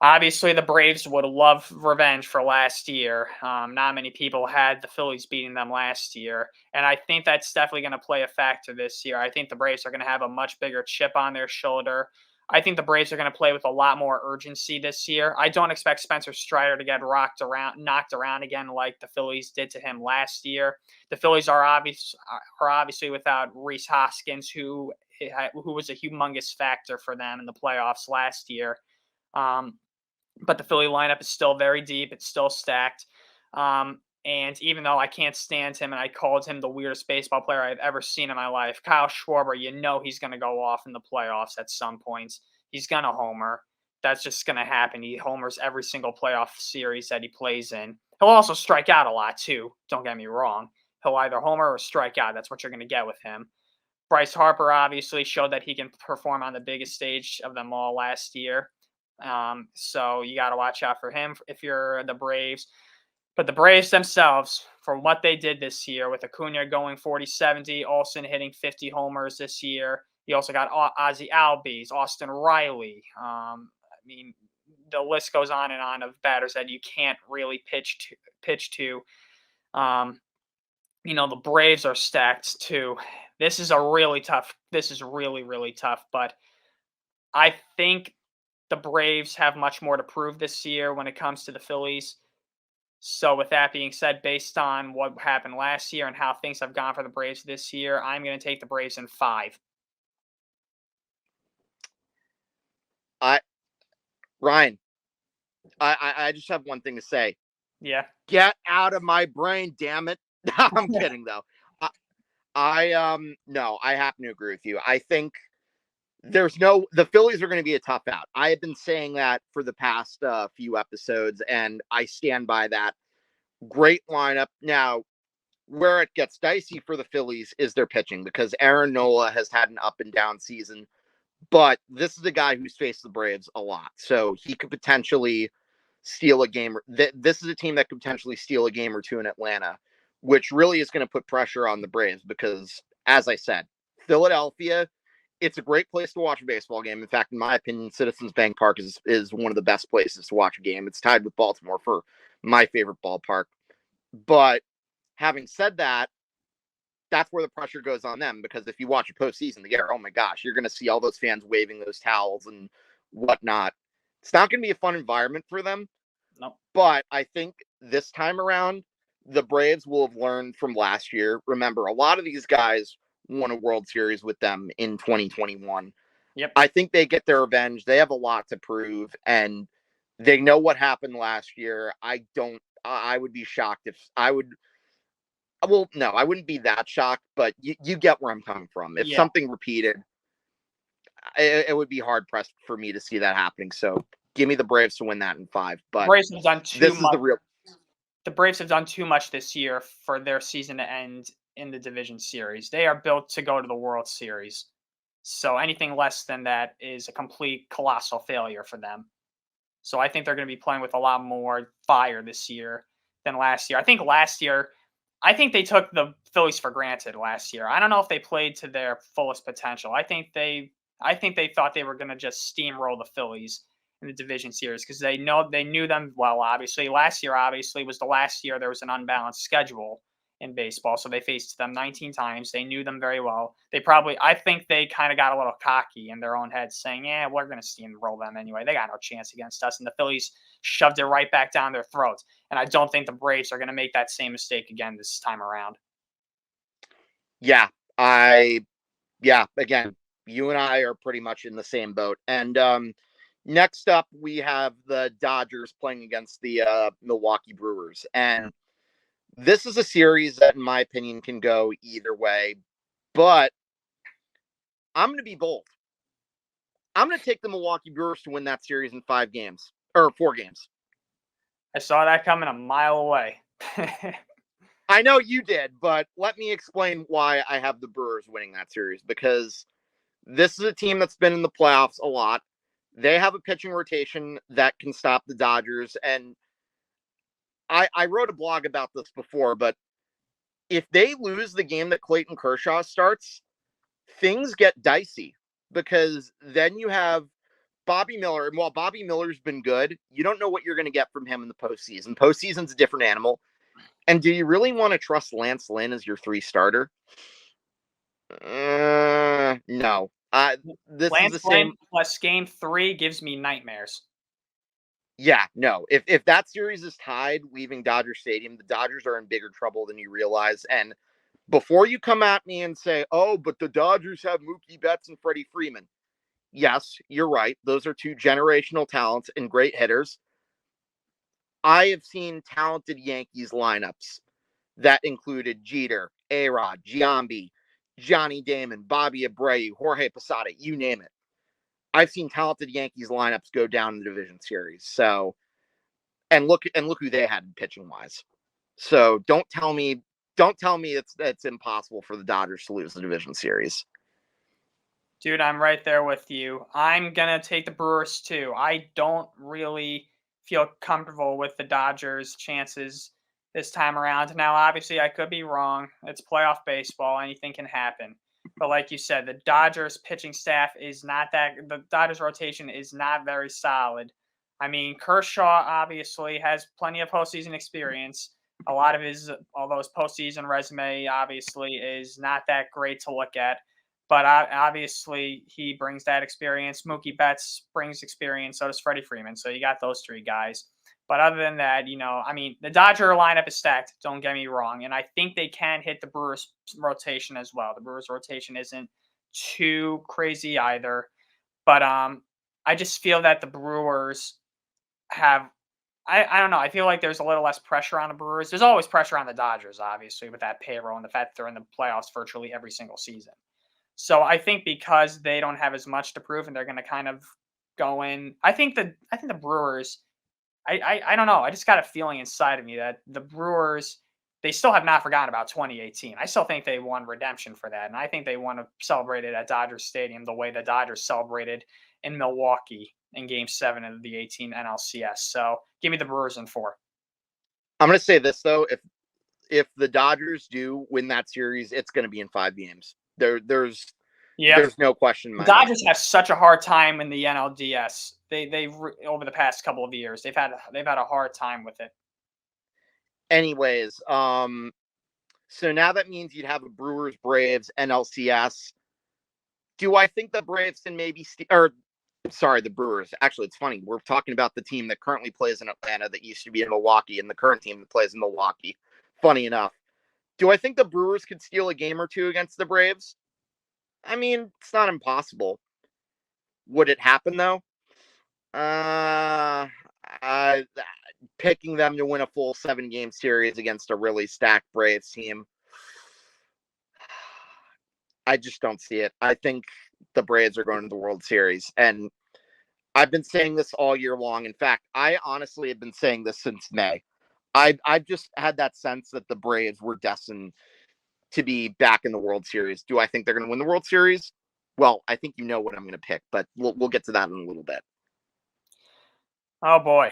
S2: Obviously, the Braves would love revenge for last year. Not many people had the Phillies beating them last year. And I think that's definitely going to play a factor this year. I think the Braves are going to have a much bigger chip on their shoulder. I think the Braves are going to play with a lot more urgency this year. I don't expect Spencer Strider to get knocked around again like the Phillies did to him last year. The Phillies are obviously without Rhys Hoskins, who was a humongous factor for them in the playoffs last year. But the Philly lineup is still very deep. It's still stacked. And even though I can't stand him and I called him the weirdest baseball player I've ever seen in my life, Kyle Schwarber, he's going to go off in the playoffs at some points. He's going to homer. That's just going to happen. He homers every single playoff series that he plays in. He'll also strike out a lot, too. Don't get me wrong. He'll either homer or strike out. That's what you're going to get with him. Bryce Harper obviously showed that he can perform on the biggest stage of them all last year. So you got to watch out for him if you're the Braves. But the Braves themselves, from what they did this year, with Acuna going 40-70, Olsen hitting 50 homers this year. You also got Ozzie Albies, Austin Riley. The list goes on and on of batters that you can't really pitch to. The Braves are stacked too. This is really, really tough. But I think the Braves have much more to prove this year when it comes to the Phillies. So with that being said, based on what happened last year and how things have gone for the Braves this year, I'm going to take the Braves in 5.
S1: Ryan, I just have one thing to say.
S2: Yeah.
S1: Get out of my brain, damn it. I'm kidding, though. No, I happen to agree with you. I think the Phillies are going to be a tough out. I have been saying that for the past few episodes, and I stand by that. Great lineup. Now, where it gets dicey for the Phillies is their pitching, because Aaron Nola has had an up and down season, but this is a guy who's faced the Braves a lot, so he could potentially steal a game. This is a team that could potentially steal a game or two in Atlanta, which really is going to put pressure on the Braves because, as I said, Philadelphia, it's a great place to watch a baseball game. In fact, in my opinion, Citizens Bank Park is one of the best places to watch a game. It's tied with Baltimore for my favorite ballpark. But having said that, that's where the pressure goes on them, because if you watch a postseason together, oh my gosh, you're going to see all those fans waving those towels and whatnot. It's not going to be a fun environment for them.
S2: No.
S1: But I think this time around, the Braves will have learned from last year. Remember, a lot of these guys won a World Series with them in 2021.
S2: Yep.
S1: I think they get their revenge. They have a lot to prove, and they know what happened last year. I would be shocked if I would. Well, no, I wouldn't be that shocked, but you get where I'm coming from. If something repeated, it would be hard pressed for me to see that happening. So give me the Braves to win that in 5. But
S2: Braves have done too much.
S1: The
S2: Braves have done too much this year for their season to end in the division series. They are built to go to the World Series. So anything less than that is a complete colossal failure for them. So I think they're going to be playing with a lot more fire this year than last year. I think they took the Phillies for granted last year. I don't know if they played to their fullest potential. I think they thought they were going to just steamroll the Phillies in the division series because they knew them well. Obviously, last year was the last year there was an unbalanced schedule in baseball, so they faced them 19 times. They knew them very well. I think they kind of got a little cocky in their own heads, saying, "Yeah, we're going to steamroll them anyway. They got no chance against us." And the Phillies shoved it right back down their throats. And I don't think the Braves are going to make that same mistake again this time around.
S1: Yeah, again, you and I are pretty much in the same boat. And next up, we have the Dodgers playing against the Milwaukee Brewers. And this is a series that, in my opinion, can go either way. But I'm going to be bold. I'm going to take the Milwaukee Brewers to win that series in 4 games.
S2: I saw that coming a mile away.
S1: I know you did, but let me explain why I have the Brewers winning that series, because this is a team that's been in the playoffs a lot. They have a pitching rotation that can stop the Dodgers. And I wrote a blog about this before, but if they lose the game that Clayton Kershaw starts, things get dicey, because then you have Bobby Miller. And while Bobby Miller's been good, you don't know what you're going to get from him in the postseason. Postseason's a different animal. And do you really want to trust Lance Lynn as your 3 starter? No. This
S2: Lance
S1: is the
S2: Lynn
S1: same.
S2: plus game 3 gives me nightmares.
S1: Yeah, no. If that series is tied leaving Dodger Stadium, the Dodgers are in bigger trouble than you realize. And before you come at me and say, oh, but the Dodgers have Mookie Betts and Freddie Freeman. Yes, you're right. Those are 2 generational talents and great hitters. I have seen talented Yankees lineups that included Jeter, A-Rod, Giambi, Johnny Damon, Bobby Abreu, Jorge Posada, you name it. I've seen talented Yankees lineups go down in the division series. So, and look who they had pitching wise. So don't tell me it's impossible for the Dodgers to lose the division series.
S2: Dude, I'm right there with you. I'm going to take the Brewers too. I don't really feel comfortable with the Dodgers' chances this time around. Now, obviously, I could be wrong. It's playoff baseball. Anything can happen. But like you said, the Dodgers pitching staff is not that – the Dodgers rotation is not very solid. I mean, Kershaw obviously has plenty of postseason experience. A lot of although his postseason resume obviously is not that great to look at. But obviously, he brings that experience. Mookie Betts brings experience. So does Freddie Freeman. So you got those 3 guys. But other than that, I mean, the Dodger lineup is stacked. Don't get me wrong. And I think they can hit the Brewers rotation as well. The Brewers rotation isn't too crazy either. But I just feel that the Brewers have I don't know. I feel like there's a little less pressure on the Brewers. There's always pressure on the Dodgers, obviously, with that payroll and the fact that they're in the playoffs virtually every single season. So I think because they don't have as much to prove and they're going to kind of go in, I think the Brewers. I don't know. I just got a feeling inside of me that the Brewers, they still have not forgotten about 2018. I still think they won redemption for that, and I think they want to celebrate it at Dodger Stadium the way the Dodgers celebrated in Milwaukee in Game 7 of the 18 NLCS. So give me the Brewers in 4.
S1: I'm going to say this though: if the Dodgers do win that series, it's going to be in 5 games. There's no question.
S2: The Dodgers have such a hard time in the NLDS. They over the past couple of years, they've had a hard time with it.
S1: Anyways, so now that means you'd have a Brewers Braves NLCS. Do I think the Braves can maybe the Brewers. Actually, it's funny. We're talking about the team that currently plays in Atlanta that used to be in Milwaukee and the current team that plays in Milwaukee. Funny enough. Do I think the Brewers could steal a game or 2 against the Braves? I mean, it's not impossible. Would it happen though? Picking them to win a full 7-game series against a really stacked Braves team, I just don't see it. I think the Braves are going to the World Series, and I've been saying this all year long. In fact, I honestly have been saying this since May. I've just had that sense that the Braves were destined to be back in the World Series. Do I think they're going to win the World Series? Well, I think you know what I'm going to pick, but we'll get to that in a little bit.
S2: Oh boy.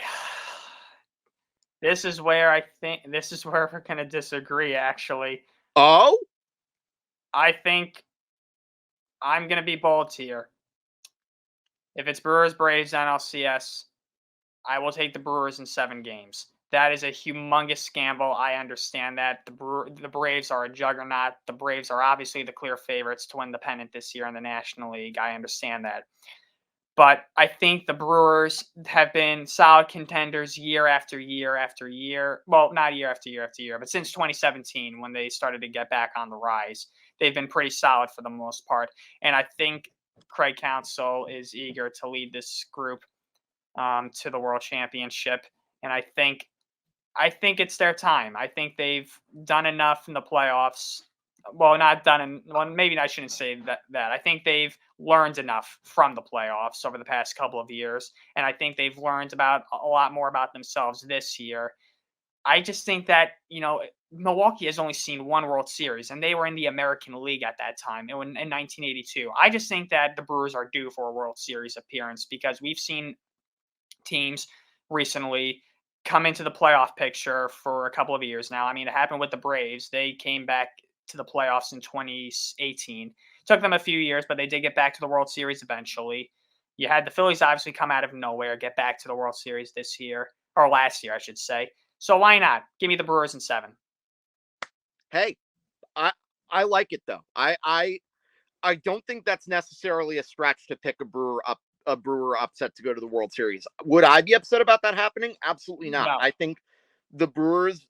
S2: This is where we're going to disagree, actually.
S1: Oh?
S2: I think I'm going to be bold here. If it's Brewers Braves NLCS, I will take the Brewers in 7 games. That is a humongous gamble. I understand that. The Braves are a juggernaut. The Braves are obviously the clear favorites to win the pennant this year in the National League. I understand that. But I think the Brewers have been solid contenders year after year after year. Well, not year after year after year, but since 2017 when they started to get back on the rise, they've been pretty solid for the most part. And I think Craig Counsell is eager to lead this group to the World Championship. And I think it's their time. I think they've done enough in the playoffs well, not done in, well, maybe I shouldn't say that. I think they've learned enough from the playoffs over the past couple of years, and I think they've learned about a lot more about themselves this year. I just think that, Milwaukee has only seen one World Series, and they were in the American League at that time in 1982. I just think that the Brewers are due for a World Series appearance because we've seen teams recently come into the playoff picture for a couple of years now. I mean, it happened with the Braves. They came back to the playoffs in 2018. Took them a few years, but they did get back to the World Series eventually. You had the Phillies obviously come out of nowhere, get back to the World Series this year, or last year, I should say. So why not? Give me the Brewers in 7.
S1: Hey, I like it though. I don't think that's necessarily a stretch to pick a Brewer upset to go to the World Series. Would I be upset about that happening? Absolutely not.
S2: No.
S1: I think the Brewers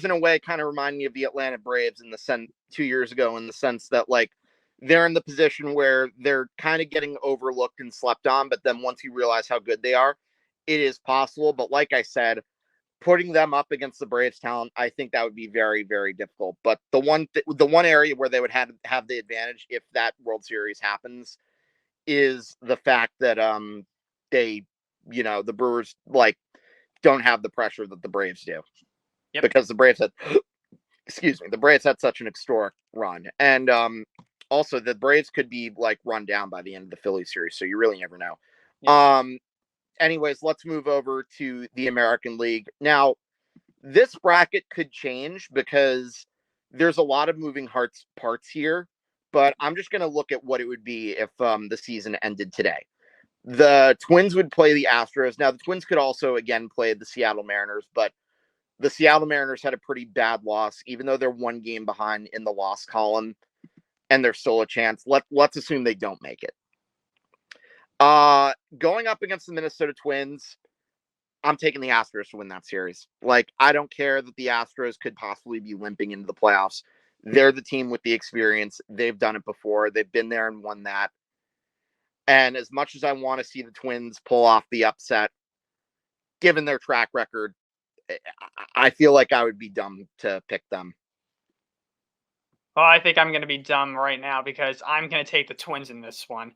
S1: in a way kind of remind me of the Atlanta Braves in the sense 2 years ago, in the sense that like they're in the position where they're kind of getting overlooked and slept on, but then once you realize how good they are, it is possible. But like I said, putting them up against the Braves talent, I think that would be very, very difficult. But the one area where they would have the advantage if that World Series happens is the fact that they, the Brewers like don't have the pressure that the Braves do.
S2: Yep.
S1: Because the Braves had the Braves had such an historic run. And also the Braves could be like run down by the end of the Phillies series, so you really never know. Yep. Anyways, let's move over to the American League. Now, this bracket could change because there's a lot of moving parts here, but I'm just going to look at what it would be if the season ended today. The Twins would play the Astros. Now, the Twins could also, again, play the Seattle Mariners, but the Seattle Mariners had a pretty bad loss, even though they're one game behind in the loss column, and there's still a chance. Let's assume they don't make it. Going up against the Minnesota Twins, I'm taking the Astros to win that series. Like, I don't care that the Astros could possibly be limping into the playoffs. They're the team with the experience. They've done it before. They've been there and won that. And as much as I want to see the Twins pull off the upset, given their track record, I feel like I would be dumb to pick them.
S2: Well, I think I'm going to be dumb right now because I'm going to take the Twins in this one.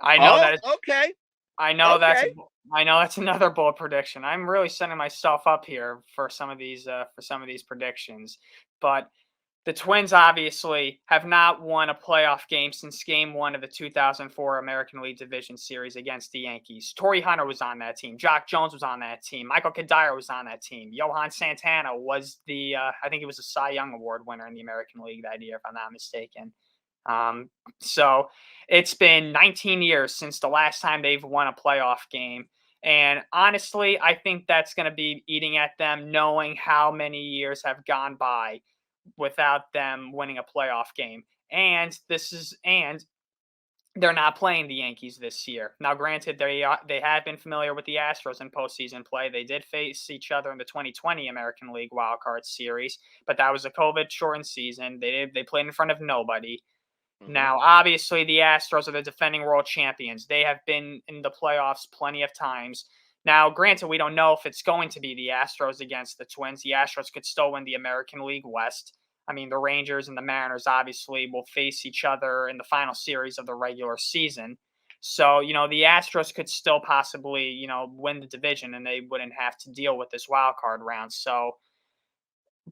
S2: I know that.
S1: Okay.
S2: I know that's another bold prediction. I'm really setting myself up here for some of these predictions, but the Twins obviously have not won a playoff game since Game 1 of the 2004 American League Division Series against the Yankees. Torrey Hunter was on that team. Jock Jones was on that team. Michael Kadire was on that team. Johan Santana was I think he was a Cy Young Award winner in the American League that year, if I'm not mistaken. So it's been 19 years since the last time they've won a playoff game. And honestly, I think that's going to be eating at them, knowing how many years have gone by without them winning a playoff game. And they're not playing the Yankees this year. Now, granted, they have been familiar with the Astros in postseason play. They did face each other in the 2020 American League Wild Card Series, but that was a COVID-shortened season. They played in front of nobody. Mm-hmm. Now, obviously, the Astros are the defending world champions. They have been in the playoffs plenty of times. Now, granted, we don't know if it's going to be the Astros against the Twins. The Astros could still win the American League West. I mean, the Rangers and the Mariners obviously will face each other in the final series of the regular season. So, the Astros could still possibly, win the division and they wouldn't have to deal with this wild card round. So,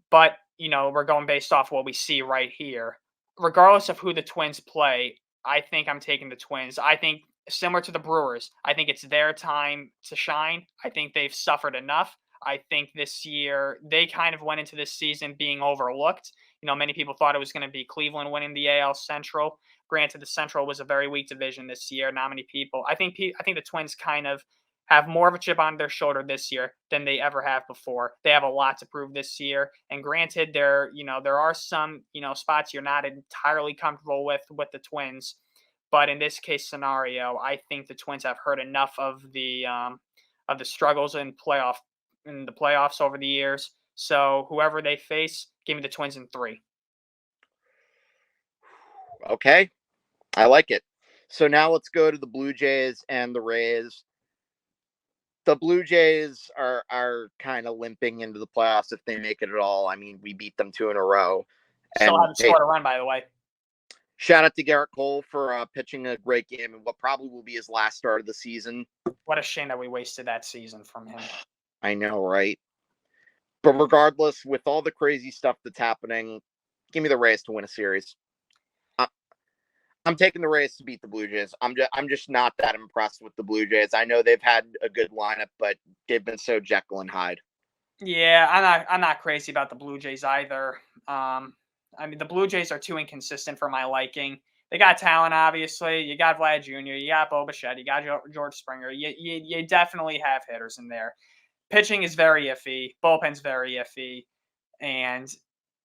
S2: but, we're going based off what we see right here. Regardless of who the Twins play, I think I'm taking the Twins. I think similar to the Brewers, I think it's their time to shine. I think they've suffered enough. I think this year they kind of went into this season being overlooked. Many people thought it was going to be Cleveland winning the AL Central. Granted, the Central was a very weak division this year. Not many people. I think the Twins kind of have more of a chip on their shoulder this year than they ever have before. They have a lot to prove this year. And granted, there are some, spots you're not entirely comfortable with the Twins. But in this case scenario, I think the Twins have heard enough of the struggles in the playoffs over the years. So whoever they face, give me the Twins in 3.
S1: Okay. I like it. So now let's go to the Blue Jays and the Rays. The Blue Jays are kind of limping into the playoffs if they make it at all. I mean, we beat them 2 in a row.
S2: Still
S1: And
S2: haven't scored a run, by the way.
S1: shout out to Garrett Cole for pitching a great game in what probably will be his last start of the season.
S2: What a shame that we wasted that season from him.
S1: I know, right? But regardless, with all the crazy stuff that's happening, give me the Rays to win a series. I'm taking the Rays to beat the Blue Jays. I'm just not that impressed with the Blue Jays. I know they've had a good lineup, but they've been so Jekyll and Hyde.
S2: Yeah, I'm not crazy about the Blue Jays either. I mean, the Blue Jays are too inconsistent for my liking. They got talent, obviously. You got Vlad Jr., you got Bo Bichette, you got George Springer. You definitely have hitters in there. Pitching is very iffy. Bullpen's very iffy. And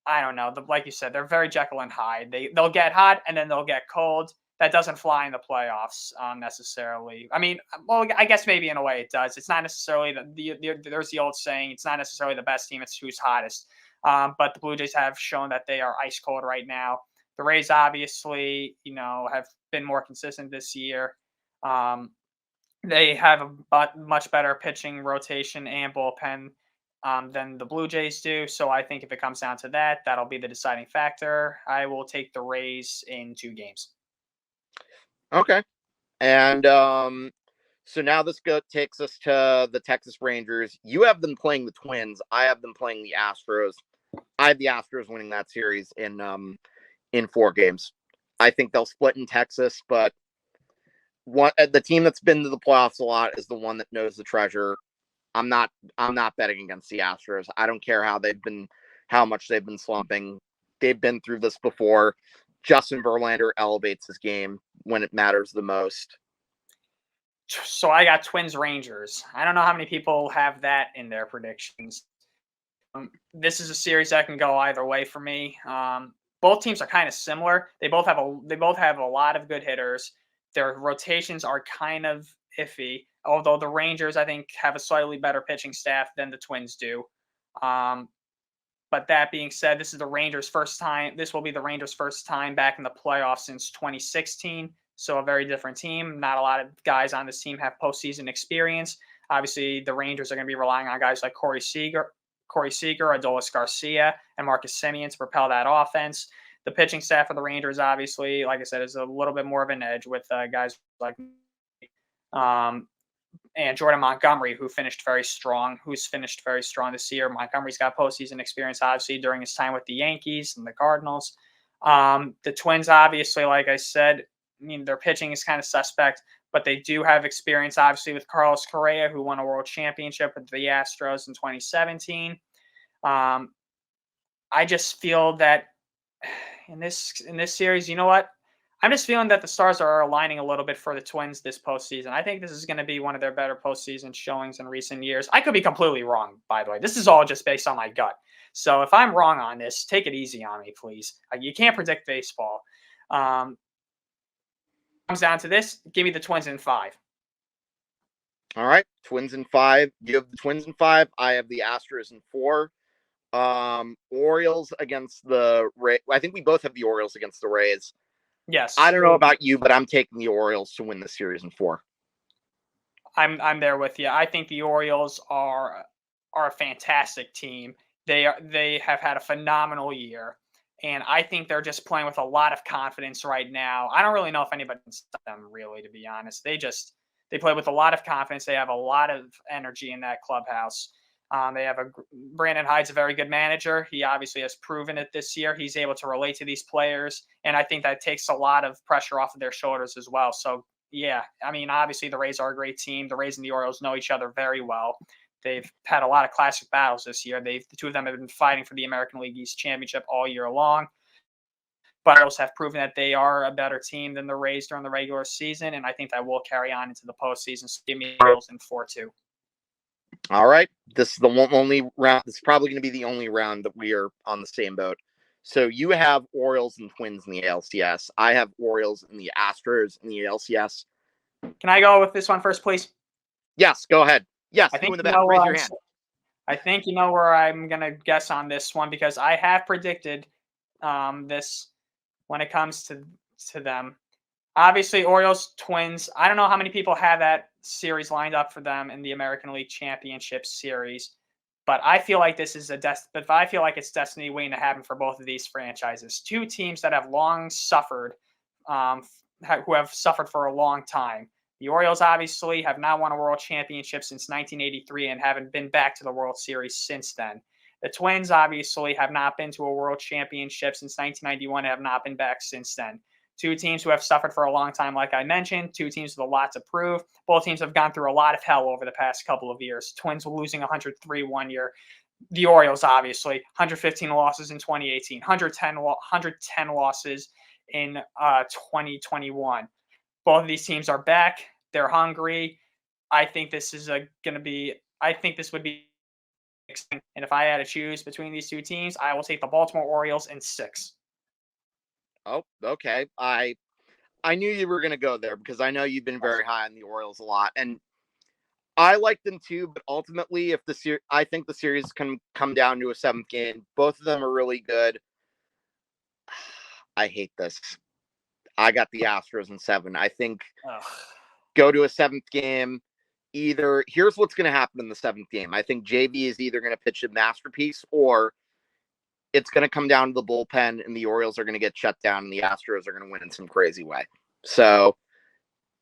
S2: I don't know. Like you said, they're very Jekyll and Hyde. They'll get hot and then they'll get cold. That doesn't fly in the playoffs necessarily. I mean, well, I guess maybe in a way it does. It's not necessarily there's the old saying, it's not necessarily the best team, it's who's hottest. But the Blue Jays have shown that they are ice cold right now. The Rays obviously, have been more consistent this year. They have a much better pitching rotation and bullpen than the Blue Jays do. So I think if it comes down to that, that'll be the deciding factor. I will take the Rays in 2 games.
S1: Okay. And so now this takes us to the Texas Rangers. You have them playing the Twins. I have them playing the Astros. I have the Astros winning that series in 4 games. I think they'll split in Texas, but the team that's been to the playoffs a lot is the one that knows the treasure. I'm not betting against the Astros. I don't care how much they've been slumping. They've been through this before. Justin Verlander elevates his game when it matters the most.
S2: So I got Twins Rangers. I don't know how many people have that in their predictions. This is a series that can go either way for me. Both teams are kind of similar. They both have a lot of good hitters. Their rotations are kind of iffy, although the Rangers, I think, have a slightly better pitching staff than the Twins do. But that being said, this will be the Rangers' first time back in the playoffs since 2016. So a very different team. Not a lot of guys on this team have postseason experience. Obviously, the Rangers are going to be relying on guys like Corey Seager, Adolis Garcia, and Marcus Semien to propel that offense. The pitching staff of the Rangers, obviously, like I said, is a little bit more of an edge with guys like and Jordan Montgomery, who's finished very strong this year. Montgomery's got postseason experience, obviously, during his time with the Yankees and the Cardinals. The Twins, obviously, like I said, their pitching is kind of suspect, but they do have experience, obviously, with Carlos Correa, who won a world championship with the Astros in 2017. I just feel that in this series, you know what? I'm just feeling that the stars are aligning a little bit for the Twins this postseason. I think this is going to be one of their better postseason showings in recent years. I could be completely wrong, by the way. This is all just based on my gut. So if I'm wrong on this, take it easy on me, please. You can't predict baseball. Comes down to this. Give me the Twins in 5.
S1: All right, Twins in 5. You have the Twins in 5. I have the Astros in 4. Orioles against the Rays. I think we both have the Orioles against the Rays.
S2: Yes.
S1: I don't know about you, but I'm taking the Orioles to win the series in 4.
S2: I'm there with you. I think the Orioles are a fantastic team. They have had a phenomenal year, and I think they're just playing with a lot of confidence right now. I don't really know if anybody can stop them, really, to be honest. They play with a lot of confidence. They have a lot of energy in that clubhouse. They have Brandon Hyde's a very good manager. He obviously has proven it this year. He's able to relate to these players, and I think that takes a lot of pressure off of their shoulders as well. So, yeah, I mean, obviously the Rays are a great team. The Rays and the Orioles know each other very well. They've had a lot of classic battles this year. The two of them have been fighting for the American League East Championship all year long. But Orioles have proven that they are a better team than the Rays during the regular season, and I think that will carry on into the postseason. So give me the Orioles in 4-2.
S1: All right. This is the only round. This is probably going to be the only round that we are on the same boat. So you have Orioles and Twins in the ALCS. I have Orioles and the Astros in the ALCS.
S2: Can I go with this one first, please?
S1: Yes, go ahead. Yes,
S2: I think
S1: raise your hand.
S2: I think you know where I'm going to guess on this one because I have predicted this when it comes to them. Obviously, Orioles, Twins. I don't know how many people have that series lined up for them in the American League Championship Series. But I feel like this is but I feel like it's destiny waiting to happen for both of these franchises. Two teams that have long suffered, who have suffered for a long time. The Orioles obviously have not won a World Championship since 1983 and haven't been back to the World Series since then. The Twins obviously have not been to a World Championship since 1991 and have not been back since then. Two teams who have suffered for a long time, like I mentioned. Two teams with a lot to prove. Both teams have gone through a lot of hell over the past couple of years. Twins losing 103 one year. The Orioles, obviously, 115 losses in 2018, 110 losses in 2021. Both of these teams are back. They're hungry. I think this is I think this would be, and if I had to choose between these two teams, I will take the Baltimore Orioles in 6.
S1: Oh, okay. I knew you were going to go there because I know you've been very high on the Orioles a lot, and I like them too. But ultimately, I think the series can come down to a 7th game. Both of them are really good. I hate this. I got the Astros in 7. I think go to a 7th game. Here's what's going to happen in the 7th game. I think JV is either going to pitch a masterpiece or it's going to come down to the bullpen and the Orioles are going to get shut down and the Astros are going to win in some crazy way. So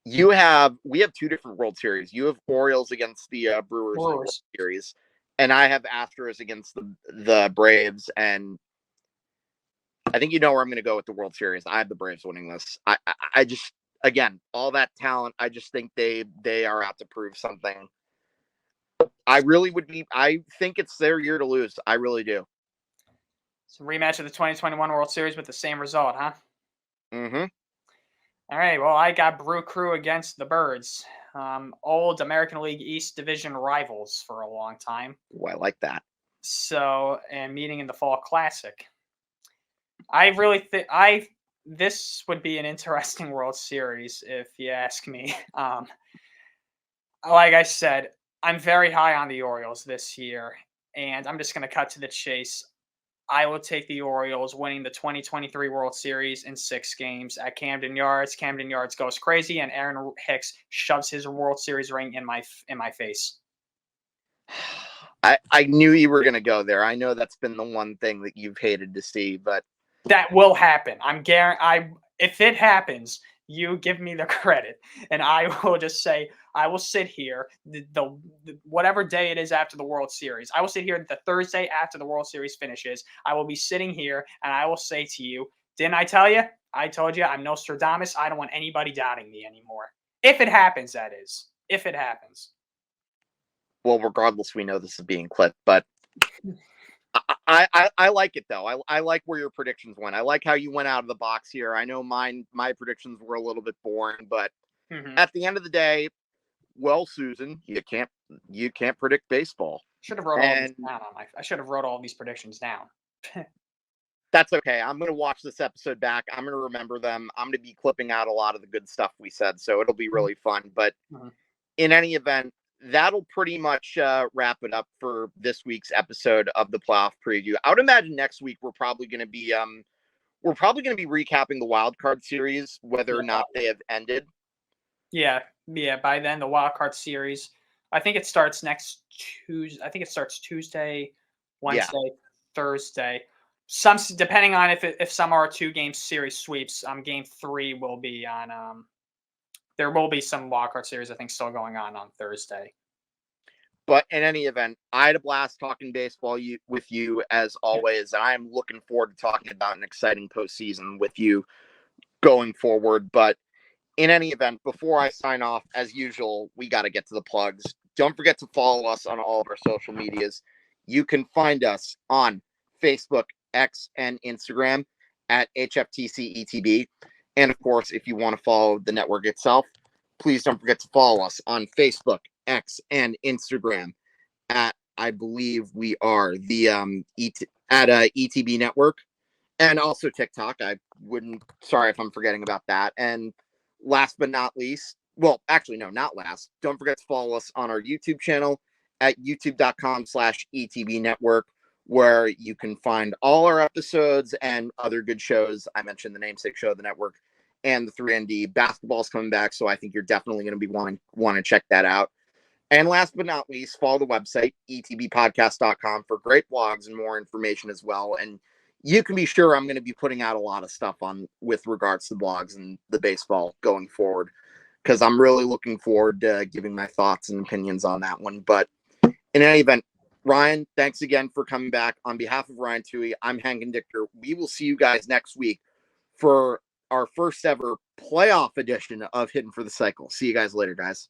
S1: we have 2 different World Series. You have Orioles against the Brewers in the World Series, and I have Astros against the Braves. And I think you know where I'm going to go with the World Series. I have the Braves winning this. I just, again, all that talent. I just think they are out to prove something. I think it's their year to lose. I really do.
S2: So rematch of the 2021 World Series with the same result, huh?
S1: Mm-hmm.
S2: All right. Well, I got Brew Crew against the Birds. Old American League East Division rivals for a long time.
S1: Oh, I like that.
S2: So, and meeting in the Fall Classic. I really think this would be an interesting World Series if you ask me. Like I said, I'm very high on the Orioles this year, and I'm just going to cut to the chase. I will take the Orioles winning the 2023 World Series in 6 games at Camden Yards. Camden Yards goes crazy, and Aaron Hicks shoves his World Series ring in my face.
S1: I knew you were going to go there. I know that's been the one thing that you've hated to see, but
S2: that will happen. If it happens, you give me the credit, and I will just say I will sit here the whatever day it is after the World Series. I will sit here the Thursday after the World Series finishes. I will be sitting here, and I will say to you, "Didn't I tell you? I told you. I'm Nostradamus. I don't want anybody doubting me anymore." If it happens, that is. If it happens.
S1: Well, regardless, we know this is being clipped, but I like it though. I like where your predictions went. I like how you went out of the box here. I know my predictions were a little bit boring, but at the end of the day, well, Susan, you can't predict baseball.
S2: Should have wrote all these down I should have wrote all these predictions down.
S1: That's okay. I'm going to watch this episode back. I'm going to remember them. I'm going to be clipping out a lot of the good stuff we said, so it'll be really fun. But in any event, that'll pretty much wrap it up for this week's episode of the playoff preview. I would imagine next week we're probably going to be recapping the wild card series, whether or not they have ended.
S2: Yeah. By then, the wild card series, I think it starts next Tuesday. I think it starts Tuesday, Wednesday, Thursday. Some depending on if some are 2-game series sweeps. Game 3 will be on. There will be some wild card series, I think, still going on Thursday.
S1: But in any event, I had a blast talking baseball with you as always. I am looking forward to talking about an exciting postseason with you going forward. But in any event, before I sign off, as usual, we got to get to the plugs. Don't forget to follow us on all of our social medias. You can find us on Facebook, X, and Instagram at HFTC ETB. And of course, if you want to follow the network itself, please don't forget to follow us on Facebook, X, and Instagram at, I believe we are the ETB Network, and also TikTok. Sorry if I'm forgetting about that. And last but not least, well, actually, no, not last. Don't forget to follow us on our YouTube channel at youtube.com/ETB Network, where you can find all our episodes and other good shows. I mentioned the namesake show of the network and the 3ND. Basketball's coming back, so I think you're definitely going to be want to check that out. And last but not least, follow the website, etbpodcast.com, for great blogs and more information as well. And you can be sure I'm going to be putting out a lot of stuff on with regards to blogs and the baseball going forward, because I'm really looking forward to giving my thoughts and opinions on that one. But in any event, Ryan, thanks again for coming back. On behalf of Ryan Touhey, I'm Hank Indictor. We will see you guys next week for our first ever playoff edition of Hidden for the Cycle. See you guys later, guys.